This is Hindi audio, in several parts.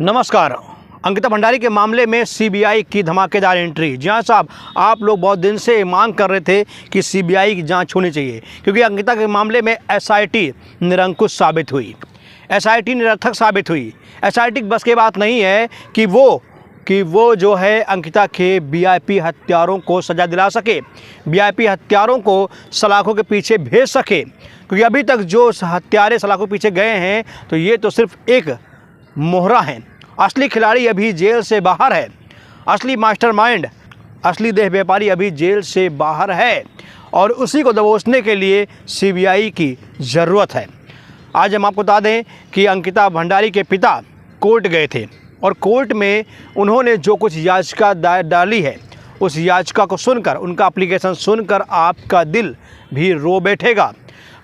नमस्कार। अंकिता भंडारी के मामले में सीबीआई की धमाकेदार एंट्री। जी हाँ साहब, आप लोग बहुत दिन से मांग कर रहे थे कि सीबीआई की जांच होनी चाहिए, क्योंकि अंकिता के मामले में एसआईटी निरंकुश साबित हुई, एसआईटी निरर्थक साबित हुई। एसआईटी बस की बात नहीं है कि वो जो है अंकिता के वीआईपी हत्यारों को सज़ा दिला सके, वीआईपी हत्यारों को सलाखों के पीछे भेज सके, क्योंकि अभी तक जो हत्यारे सलाखों के पीछे गए हैं तो ये तो सिर्फ एक मोहरा है। असली खिलाड़ी अभी जेल से बाहर है, असली मास्टरमाइंड, असली देह व्यापारी अभी जेल से बाहर है और उसी को दबोचने के लिए सीबीआई की ज़रूरत है। आज हम आपको बता दें कि अंकिता भंडारी के पिता कोर्ट गए थे और कोर्ट में उन्होंने जो कुछ याचिका डाली है, उस याचिका को सुनकर, उनका एप्लीकेशन सुनकर आपका दिल भी रो बैठेगा।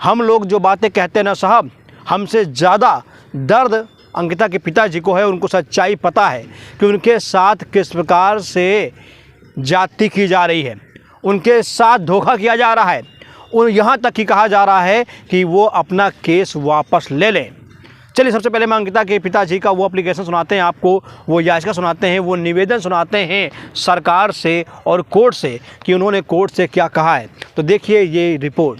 हम लोग जो बातें कहते हैं ना साहब, हमसे ज़्यादा दर्द अंकिता के पिताजी को है। उनको सच्चाई पता है कि उनके साथ किस प्रकार से जाति की जा रही है, उनके साथ धोखा किया जा रहा है। यहाँ तक कि कहा जा रहा है कि वो अपना केस वापस ले लें। चलिए, सबसे पहले मैं अंकिता के पिताजी का वो एप्लीकेशन सुनाते हैं आपको, वो याचिका सुनाते हैं, वो निवेदन सुनाते हैं सरकार से और कोर्ट से कि उन्होंने कोर्ट से क्या कहा है। तो देखिए ये रिपोर्ट।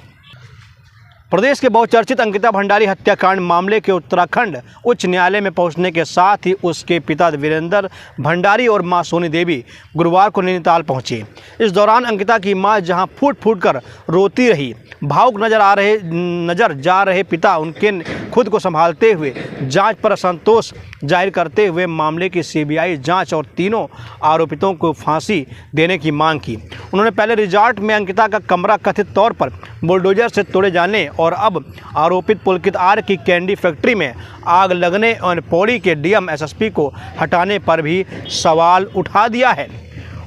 प्रदेश के बहुचर्चित अंकिता भंडारी हत्याकांड मामले के उत्तराखंड उच्च न्यायालय में पहुंचने के साथ ही उसके पिता वीरेंद्र भंडारी और मां सोनी देवी गुरुवार को नैनीताल पहुंचे। इस दौरान अंकिता की मां जहां फूट फूट कर रोती रही, भावुक नजर जा रहे पिता उनके खुद को संभालते हुए जांच पर असंतोष जाहिर करते हुए मामले की सीबीआई जांच और तीनों आरोपितों को फांसी देने की मांग की। उन्होंने पहले रिजॉर्ट में अंकिता का कमरा कथित तौर पर बुलडोजर से तोड़े जाने और अब आरोपित पुलकित आर की कैंडी फैक्ट्री में आग लगने और पौड़ी के डीएम एसएसपी को हटाने पर भी सवाल उठा दिया है।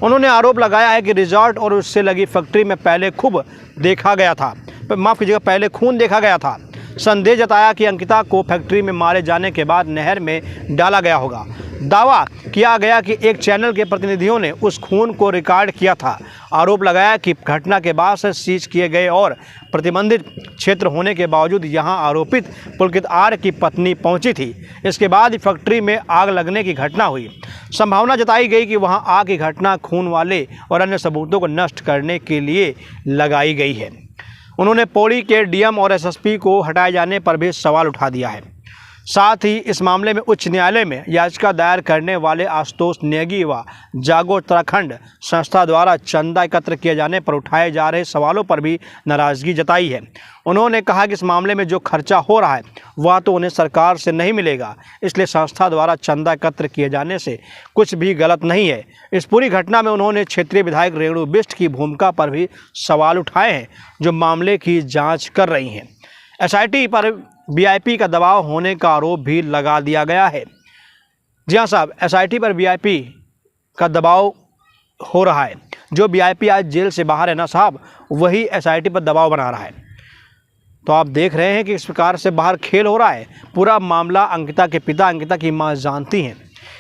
उन्होंने आरोप लगाया है कि रिजॉर्ट और उससे लगी फैक्ट्री में पहले पहले खून देखा गया था। संदेह जताया कि अंकिता को फैक्ट्री में मारे जाने के बाद नहर में डाला गया होगा। दावा किया गया कि एक चैनल के प्रतिनिधियों ने उस खून को रिकॉर्ड किया था। आरोप लगाया कि घटना के बाद से सीज किए गए और प्रतिबंधित क्षेत्र होने के बावजूद यहां आरोपित पुलकित आर की पत्नी पहुंची थी। इसके बाद फैक्ट्री में आग लगने की घटना हुई। संभावना जताई गई कि वहां आग की घटना खून वाले और अन्य सबूतों को नष्ट करने के लिए लगाई गई है। उन्होंने पौड़ी के डीएम और एसएसपी को हटाए जाने पर भी सवाल उठा दिया है। साथ ही इस मामले में उच्च न्यायालय में याचिका दायर करने वाले आशुतोष नेगी व जागो उत्तराखंड संस्था द्वारा चंदा एकत्र किए जाने पर उठाए जा रहे सवालों पर भी नाराजगी जताई है। उन्होंने कहा कि इस मामले में जो खर्चा हो रहा है वह तो उन्हें सरकार से नहीं मिलेगा, इसलिए संस्था द्वारा चंदा एकत्र किए जाने से कुछ भी गलत नहीं है। इस पूरी घटना में उन्होंने क्षेत्रीय विधायक रेणु बिष्ट की भूमिका पर भी सवाल उठाए हैं, जो मामले की जाँच कर रही हैं। एसआईटी पर वीआईपी का दबाव होने का आरोप भी लगा दिया गया है। जी हाँ साहब, एसआईटी पर वीआईपी का दबाव हो रहा है। जो वीआईपी आज जेल से बाहर है ना साहब, वही एसआईटी पर दबाव बना रहा है। तो आप देख रहे हैं कि इस प्रकार से बाहर खेल हो रहा है। पूरा मामला अंकिता के पिता, अंकिता की माँ जानती हैं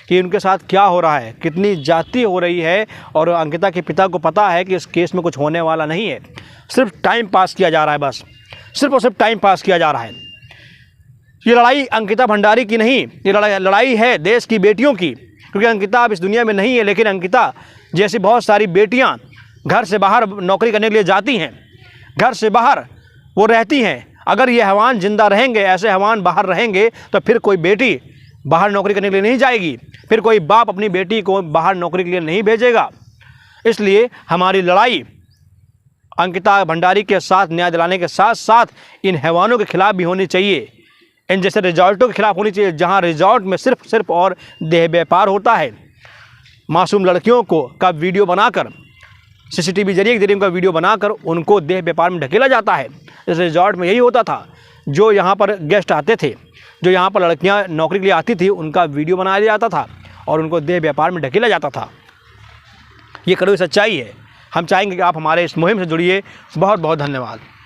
कि उनके साथ क्या हो रहा है, कितनी जाति हो रही है, और अंकिता के पिता को पता है कि इस केस में कुछ होने वाला नहीं है। सिर्फ टाइम पास किया जा रहा है, बस सिर्फ और सिर्फ टाइम पास किया जा रहा है। ये लड़ाई अंकिता भंडारी की नहीं, ये लड़ाई है देश की बेटियों की, क्योंकि अंकिता अब इस दुनिया में नहीं है, लेकिन अंकिता जैसी बहुत सारी बेटियां घर से बाहर नौकरी करने के लिए जाती हैं, घर से बाहर वो रहती हैं। अगर ये हैवान जिंदा रहेंगे, ऐसे हैवान बाहर रहेंगे, तो फिर कोई बेटी बाहर नौकरी करने के लिए नहीं जाएगी, फिर कोई बाप अपनी बेटी को बाहर नौकरी के लिए नहीं भेजेगा। इसलिए हमारी लड़ाई अंकिता भंडारी के साथ न्याय दिलाने के साथ साथ इन हैवानों के खिलाफ भी होनी चाहिए, इन जैसे रिजॉर्टों के खिलाफ होनी चाहिए, जहां रिजॉर्ट में सिर्फ और देह व्यापार होता है। मासूम लड़कियों को का वीडियो बनाकर, सीसीटीवी जरिए उनका वीडियो बनाकर उनको देह व्यापार में ढकेला जाता है। इस रिजॉर्ट में यही होता था। जो यहाँ पर गेस्ट आते थे, जो यहाँ पर लड़कियाँ नौकरी के लिए आती थी, उनका वीडियो बनाया जाता था और उनको देह व्यापार में ढकेला जाता था। ये कड़वी सच्चाई है। हम चाहेंगे कि आप हमारे इस मुहिम से जुड़िए। बहुत बहुत धन्यवाद।